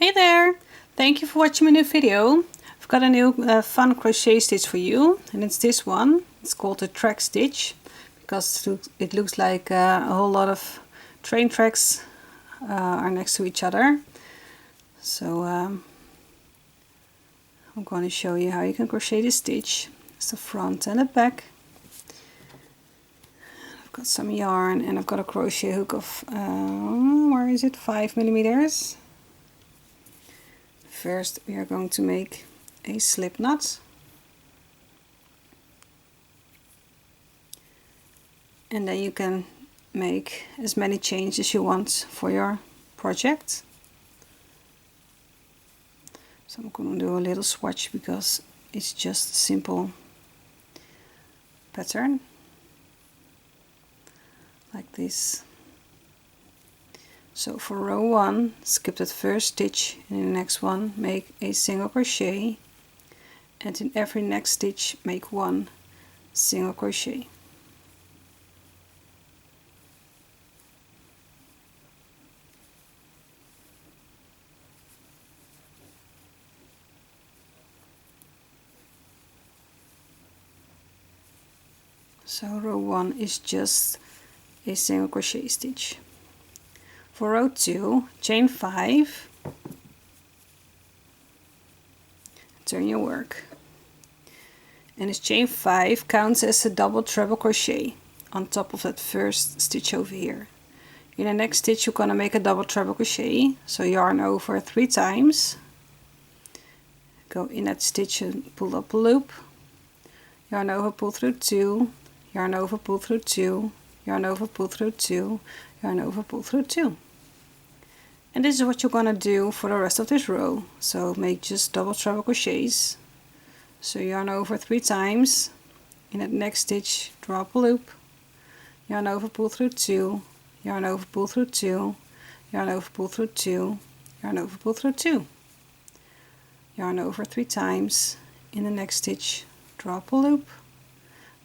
Hey there! Thank you for watching my new video. I've got a new fun crochet stitch for you, and it's this one. It's called the track stitch because it looks like a whole lot of train tracks are next to each other. So I'm going to show you how you can crochet this stitch. It's the front and the back. I've got some yarn and I've got a crochet hook of where is it? 5 millimeters. First we are going to make a slip knot, and then you can make as many chains as you want for your project. So I'm going to do a little swatch because it's just a simple pattern like this. So for row 1, skip that first stitch, and in the next one make a single crochet, and in every next stitch make 1 single crochet. So row 1 is just a single crochet stitch. For row 2, chain 5, turn your work, and this chain 5 counts as a double treble crochet on top of that first stitch over here. In the next stitch you're gonna make a double treble crochet, so yarn over 3 times, go in that stitch and pull up a loop, yarn over, pull through 2, yarn over, pull through 2, yarn over, pull through 2, yarn over, pull through 2. And this is what you're gonna do for the rest of this row. So make just double treble crochets. So yarn over 3 times, in that next stitch drop a loop, yarn over, pull through 2, yarn over, pull through 2, yarn over, pull through 2, yarn over, pull through 2, yarn over 3 times, in the next stitch drop a loop,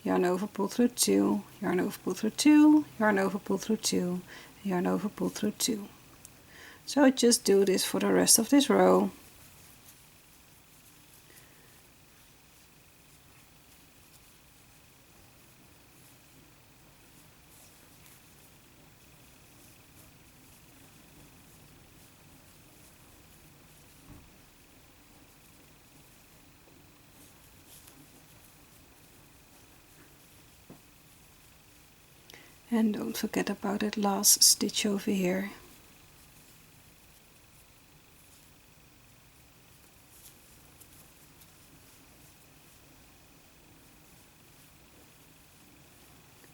yarn over, pull through 2, yarn over, pull through 2, yarn over, pull through 2, yarn over, pull through 2. So just do this for the rest of this row. And don't forget about that last stitch over here.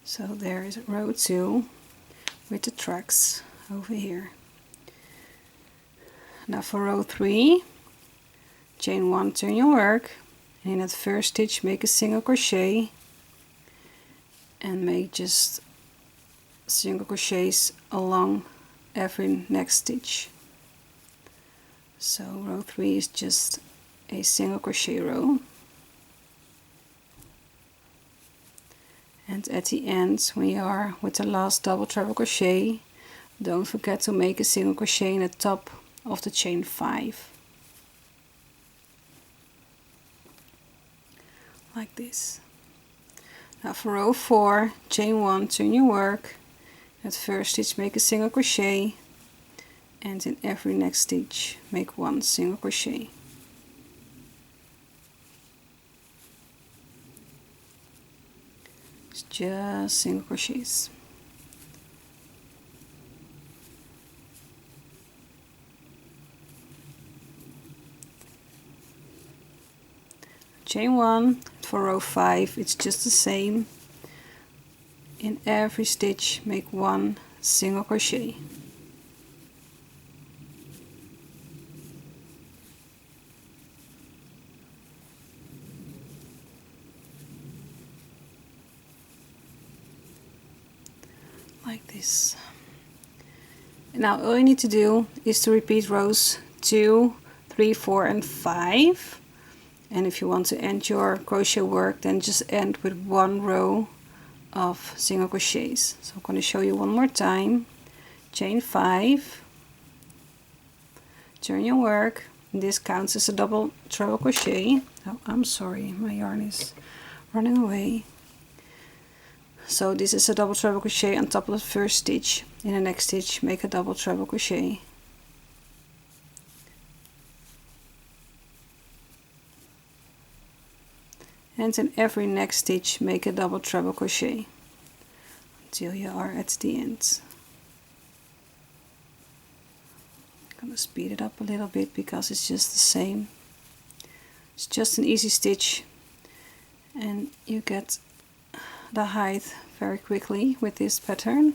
So there is row 2 with the tracks over here. Now for row 3, chain 1, turn your work, and in that first stitch make a single crochet and make just single crochets along every next stitch. So row 3 is just a single crochet row. And at the end, when you are with the last double treble crochet, don't forget to make a single crochet in the top of the chain 5. Like this. Now for row 4, chain 1, turn your work. At first stitch make a single crochet, and in every next stitch make 1 single crochet. Just single crochets. Chain 1. For row 5 it's just the same. In every stitch make 1 single crochet. Like this. Now all you need to do is to repeat rows 2, 3, 4 and 5, and if you want to end your crochet work then just end with 1 row of single crochets. So I'm going to show you one more time. Chain 5, turn your work. This counts as a double treble crochet. Oh, I'm sorry, my yarn is running away. So this is a double treble crochet on top of the first stitch. In the next stitch make a double treble crochet. And in every next stitch make a double treble crochet until you are at the end. I'm going to speed it up a little bit because it's just the same. It's just an easy stitch and you get the height very quickly with this pattern.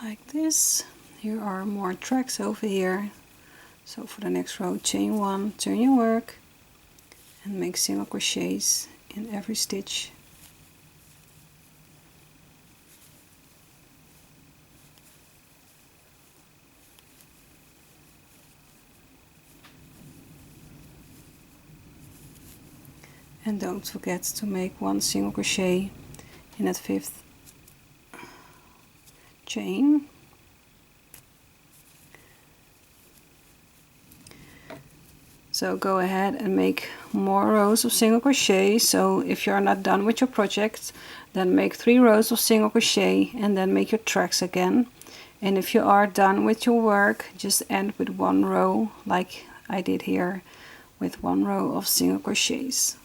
Like this. Here are more tracks over here. So for the next row, chain 1, turn your work and make single crochets in every stitch. And don't forget to make 1 single crochet in that 5th chain. So go ahead and make more rows of single crochet. So if you're not done with your project, then make 3 rows of single crochet and then make your tracks again. And if you are done with your work, just end with 1 row like I did here, with 1 row of single crochets.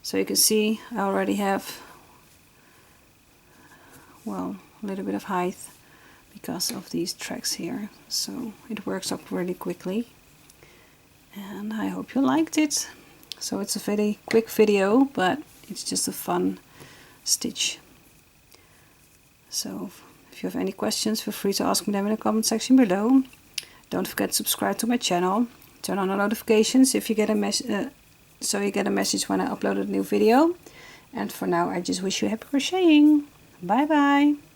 So you can see I already have, well, a little bit of height because of these tracks here, so it works up really quickly. And I hope you liked it. So it's a very quick video, but it's just a fun stitch. So if you have any questions, feel free to ask me them in the comment section below. Don't forget to subscribe to my channel, turn on the notifications if you get a so you get a message when I upload a new video. And for now, I just wish you happy crocheting. Bye bye.